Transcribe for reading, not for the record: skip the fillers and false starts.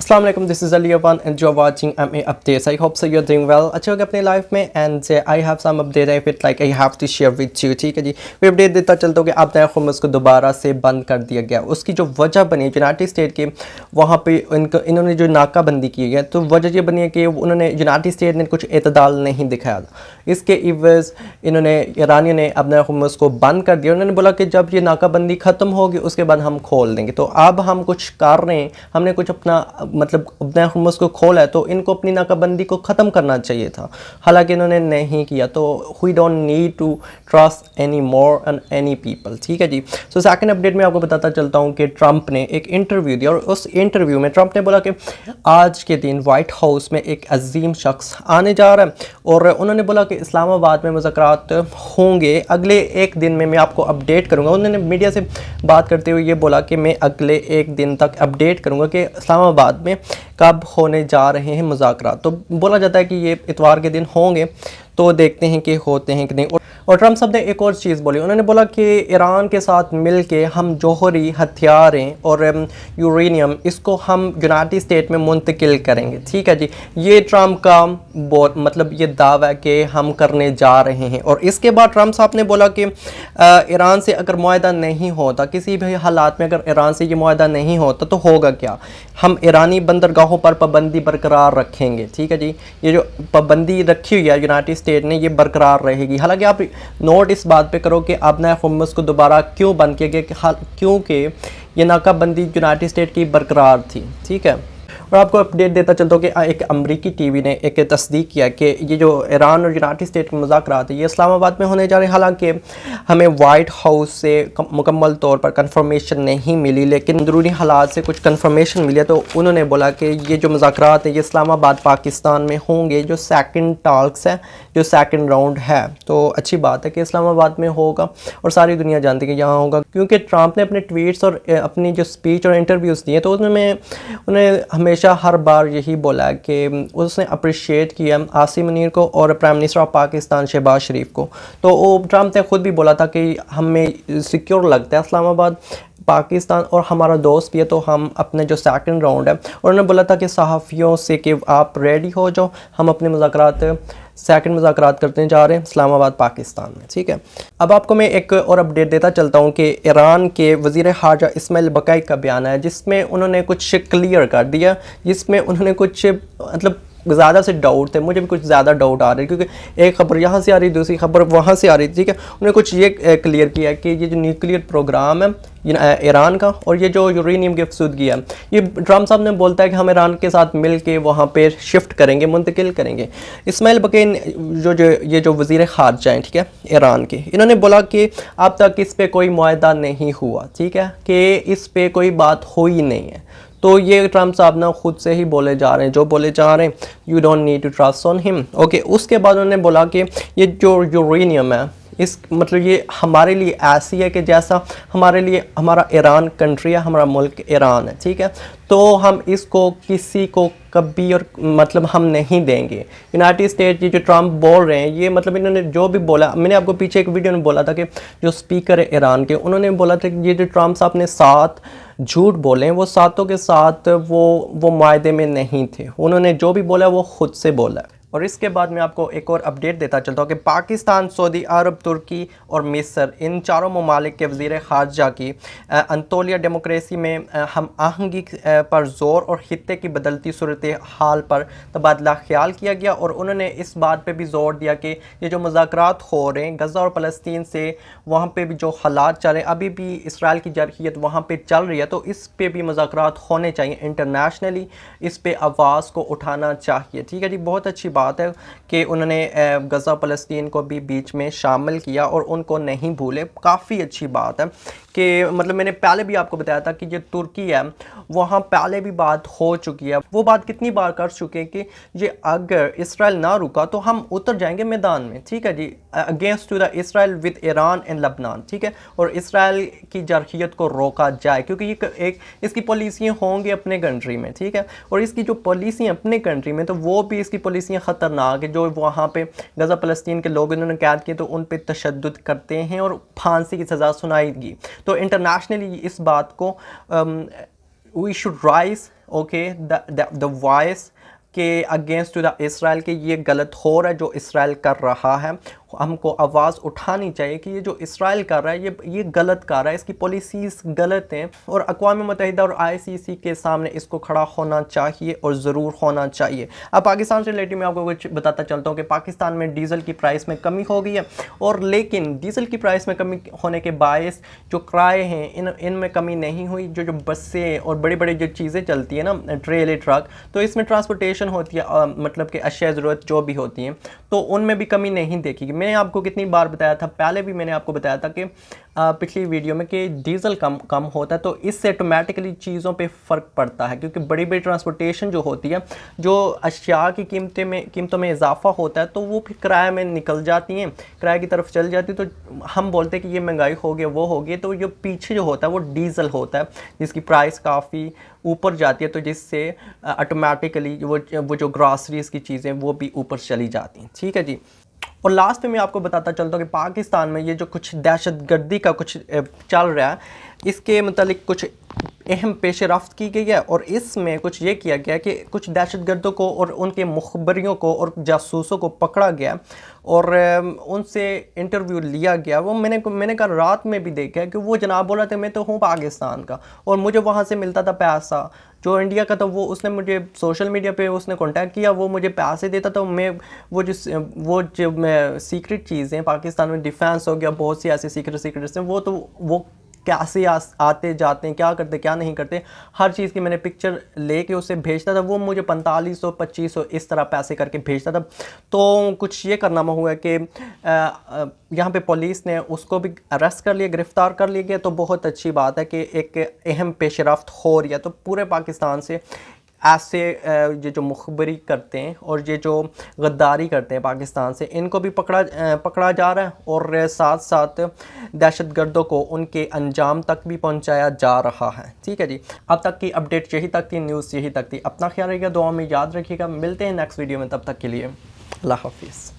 अस्सलाम वालेकुम, this is Ali Awan and you are watching MA updates. I hope so you are doing well. अच्छे होगे अपने लाइफ में and I have some update I feel like I have to share with you. ठीक है जी, मैं update देता चलता हूँ कि अब नया खुम्स को दोबारा से बंद कर दिया गया। उसकी जो वजह बनी यूनाइटेड स्टेट के वहाँ पे इन्होंने जो नाकाबंदी की है, तो वजह ये बनी है कि उन्होंने यूनाइटेड स्टेट ने कुछ एतदाल नहीं दिखाया। इसके इवज़ इन्होंने ईरानियों ने अब नया खुम्स को बंद कर दिया। उन्होंने बोला कि जब ये नाकाबंदी ख़त्म होगी उसके बाद हम खोल देंगे। तो अब हम कुछ कर रहे हैं, हमने कुछ अपना मतलब अपने हुम्मस को खोला है, तो इनको अपनी नाकाबंदी को ख़त्म करना चाहिए था, हालांकि इन्होंने नहीं किया। तो we don't need to trust any more and any people. ठीक है जी। सो सेकंड अपडेट में आपको बताता चलता हूँ कि ट्रंप ने एक इंटरव्यू दिया और उस इंटरव्यू में ट्रंप ने बोला कि आज के दिन वाइट हाउस में एक अजीम शख्स आने जा रहा है और उन्होंने बोला कि इस्लामाबाद में मुज़ाकरात होंगे अगले एक दिन में, मैं आपको अपडेट करूँगा। उन्होंने मीडिया से बात करते हुए ये बोला कि मैं अगले एक दिन तक अपडेट करूँगा कि इस्लामाबाद में कब होने जा रहे हैं मुज़ाकरात। तो बोला जाता है कि ये इतवार के दिन होंगे, तो देखते हैं कि होते हैं कि नहीं। और ट्रंप साहब ने एक और चीज़ बोली, उन्होंने बोला कि ईरान के साथ मिल के हम जौहरी हथियारें और यूरेनियम इसको हम यूनाइटेड स्टेट में मुंतकिल करेंगे। ठीक है जी, ये ट्रंप का मतलब ये दावा है कि हम करने जा रहे हैं। और इसके बाद ट्रंप साहब ने बोला कि ईरान से अगर मुआहदा नहीं होता, किसी भी हालात में अगर ईरान से ये मुआहदा नहीं होता तो होगा क्या, हम ईरानी बंदरगाहों पर पाबंदी बरकरार रखेंगे। ठीक है जी, ये जो पाबंदी रखी हुई है यूनाइटेड स्टेट ने, ये बरकरार रहेगी। हालांकि आप नोट इस बात पे करो कि अब नया हुम्मस को दोबारा क्यों बंद किया गया, क्योंकि ये नाकाबंदी यूनाइटेड स्टेट की बरकरार थी। ठीक है। और आपको अपडेट देता चलता हूँ कि एक अमरीकी टीवी ने एक तस्दीक किया कि ये जो ईरान और यूनाइटेड स्टेट के मुज़ाकरात है ये इस्लामाबाद में होने जा रहे हैं। हालांकि हमें वाइट हाउस से मुकम्मल तौर पर कंफर्मेशन नहीं मिली, लेकिन अंदरूनी हालात से कुछ कंफर्मेशन मिली है। तो उन्होंने बोला कि ये जो मुज़ाकरात है ये इस्लामाबाद पाकिस्तान में होंगे, जो सेकंड टॉक्स है, जो सेकंड राउंड है। तो अच्छी बात है कि इस्लामाबाद में होगा और सारी दुनिया जानती है कि यहाँ होगा, क्योंकि ट्रंप ने अपने ट्वीट्स और अपनी जो स्पीच और इंटरव्यूज़ दिए तो उन्हें हमेशा हर बार यही बोला कि उसने अप्रिशिएट किया आसिम मुनीर को और prime minister of Pakistan Shehbaz Sharif को। तो वो ट्रंप ने खुद भी बोला था कि हमें सिक्योर लगता है इस्लामाबाद, पाकिस्तान और हमारा दोस्त भी है, तो हम अपने जो सेकंड राउंड है, और उन्होंने बोला था कि सहाफ़ियों से कि आप रेडी हो जाओ, हम अपने मुज़ाकरात सेकंड मुज़ाकरात करते जा रहे हैं इस्लामाबाद पाकिस्तान में। ठीक है। अब आपको मैं एक और अपडेट देता चलता हूँ कि ईरान के वज़ीर ख़ारजा इस्माइल बकाई का बयान है, जिसमें उन्होंने कुछ क्लियर कर दिया, जिसमें उन्होंने कुछ मतलब ज़्यादा से डाउट थे, मुझे भी कुछ ज़्यादा डाउट आ रहे, क्योंकि एक खबर यहाँ से आ रही, दूसरी खबर वहाँ से आ रही। ठीक है। उन्होंने कुछ ये क्लियर किया कि ये जो न्यूक्लियर प्रोग्राम है ईरान का और ये जो यूरेनियम की अफसूदगी है, ये ट्रंप साहब ने बोलता है कि हम ईरान के साथ मिल के वहाँ पे शिफ्ट करेंगे, मुंतकिल करेंगे। इस्माइल बकाई ये जो वज़ीर ख़ारजा हैं, ठीक है, ईरान के, इन्होंने बोला कि अब तक इस पर कोई मुआहदा नहीं हुआ। ठीक है, कि इस पर कोई बात हुई नहीं है। तो ये ट्रंप साहब ना खुद से ही बोले जा रहे हैं, जो बोले जा रहे हैं, you don't need to trust on him. Okay. उसके बाद उन्होंने बोला कि ये जो यूरेनियम है इस मतलब ये हमारे लिए ऐसी है कि जैसा हमारे लिए हमारा ईरान कंट्री है, हमारा मुल्क ईरान है। ठीक है। तो हम इसको किसी को कभी और मतलब हम नहीं देंगे। यूनाइटेड स्टेट ये जो ट्रंप बोल रहे हैं, ये मतलब इन्होंने जो भी बोला, मैंने आपको पीछे एक वीडियो में बोला था कि जो स्पीकर है ईरान के, उन्होंने बोला था कि ये जो ट्रंप साहब ने 7 झूठ बोले हैं, वो 7 के साथ वो मुआहदे में नहीं थे। उन्होंने जो भी बोला वो खुद से बोला है। और इसके बाद मैं आपको एक और अपडेट देता चलता हूँ कि पाकिस्तान, सऊदी अरब, तुर्की और मिस्र, इन चारों ममालिक के वज़ीर ख़ारजा की अंतोलिया डेमोक्रेसी में हम आहंगी पर ज़ोर और ख़ित्ते की बदलती सूरत हाल पर तबादला ख्याल किया गया। और उन्होंने इस बात पे भी ज़ोर दिया कि ये जो मुज़ाकरात हो रहे हैं गज़ा और फ़लस्तीन से, वहाँ पे भी जो हालात चल रहे हैं, अभी भी इसराइल की जरहियत वहाँ पे चल रही है, तो इस पे भी मुज़ाकरात होने चाहिए इंटरनेशनली, इस पे आवाज़ को उठाना चाहिए। ठीक है जी। बहुत अच्छी बात है कि उन्होंने गज़ा फ़लस्तीन को भी बीच में शामिल किया और उनको नहीं भूले। काफ़ी अच्छी बात है कि मतलब मैंने पहले भी आपको बताया था कि जो तुर्की है वहाँ पहले भी बात हो चुकी है, वो बात कितनी बार कर चुके हैं कि ये अगर इसराइल ना रुका तो हम उतर जाएंगे मैदान में। ठीक है जी, against to the Israel with Iran and Lebanon. ठीक है। और इसराइल की जरहियत को रोका जाए, क्योंकि ये एक इसकी पॉलिसियाँ होंगी अपने कंट्री में। ठीक है। और इसकी जो पॉलिसियाँ अपने कंट्री में, तो वो भी इसकी पॉलिसियाँ ख़तरनाक है। जो वहाँ पे गज़ा फ़लस्तीन के लोग इन्होंने कैद किए तो उन पर तशद्दुद करते हैं और फांसी की सज़ा सुनाएगी। तो इंटरनेशनली इस बात को we should raise okay the voice के अगेंस्ट टू द इसराइल के ये गलत हो रहा है जो इसराइल कर रहा है, हमको आवाज़ उठानी चाहिए कि ये जो इसराइल कर रहा है ये गलत कर रहा है, इसकी पॉलिसीज़ गलत हैं और अक़वाम मुत्तहिदा और ICC के सामने इसको खड़ा होना चाहिए और ज़रूर होना चाहिए। अब पाकिस्तान से रिलेटेड मैं आपको कुछ बताता चलता हूँ कि पाकिस्तान में डीज़ल की प्राइस में कमी हो गई है, और लेकिन डीज़ल की प्राइस में कमी होने के बायस जो किराए हैं इनमें कमी नहीं हुई। जो बसें और बड़ी बड़ी जो चीज़ें चलती हैं ना, ट्रेले ट्रक, तो इसमें ट्रांसपोर्टेशन होती है, मतलब कि अशिया ज़रूरत जो भी होती हैं, तो उनमें भी कमी नहीं देखी। मैंने आपको कितनी बार बताया था, पहले भी मैंने आपको बताया था कि पिछली वीडियो में कि डीज़ल कम होता है तो इससे ऑटोमेटिकली चीज़ों पे फ़र्क पड़ता है, क्योंकि बड़ी बड़ी ट्रांसपोर्टेशन जो होती है, जो अशिया की कीमतों में इजाफा होता है, तो वो फिर किराए में निकल जाती हैं, किराए की तरफ चल जाती है। तो हम बोलते हैं कि ये महंगाई हो गई वो हो गई, तो जो पीछे जो होता है वो डीज़ल होता है जिसकी प्राइस काफ़ी ऊपर जाती है, तो जिससे ऑटोमेटिकली वो जो ग्रॉसरीज़ की चीज़ें वो भी ऊपर चली जाती हैं। ठीक है जी। और लास्ट में मैं आपको बताता चलता हूँ कि पाकिस्तान में ये जो कुछ दहशतगर्दी का कुछ चल रहा है, इसके मतलब कुछ अहम पेश रफ्त की गई है, और इसमें कुछ ये किया गया कि कुछ दहशतगर्दों को और उनके मुखबरियों को और जासूसों को पकड़ा गया और उनसे इंटरव्यू लिया गया। वो मैंने कल रात में भी देखा है कि वो जनाब बोल रहे थे मैं तो हूँ पाकिस्तान का और मुझे वहाँ से मिलता था पैसा, जो इंडिया का था वो उसने मुझे सोशल मीडिया पे उसने कांटेक्ट किया, वो मुझे पैसे देता था। मैं वो जो मैं सीक्रेट चीज़ें पाकिस्तान में डिफेंस हो गया, बहुत सी ऐसी सीक्रेट हैं, वो कैसे आते जाते हैं, क्या करते क्या नहीं करते, हर चीज़ की मैंने पिक्चर लेके उसे भेजता था। वो मुझे 4500 2500 इस तरह पैसे करके भेजता था। तो कुछ ये करनामा हुआ कि यहाँ पे पुलिस ने उसको भी अरेस्ट कर लिया, गिरफ़्तार कर लिया गया। तो बहुत अच्छी बात है कि एक अहम पेशरफ्त हो रही है। तो पूरे पाकिस्तान से ऐसे ये जो मुखबरी करते हैं और ये जो गद्दारी करते हैं पाकिस्तान से, इनको भी पकड़ा जा रहा है, और साथ साथ दहशतगर्दों को उनके अंजाम तक भी पहुंचाया जा रहा है। ठीक है जी। अब तक की अपडेट यही तक थी, न्यूज़ यही तक थी। अपना ख्याल रखिएगा, दुआ में याद रखिएगा। मिलते हैं नेक्स्ट वीडियो में, तब तक के लिए अल्लाह हाफिज़।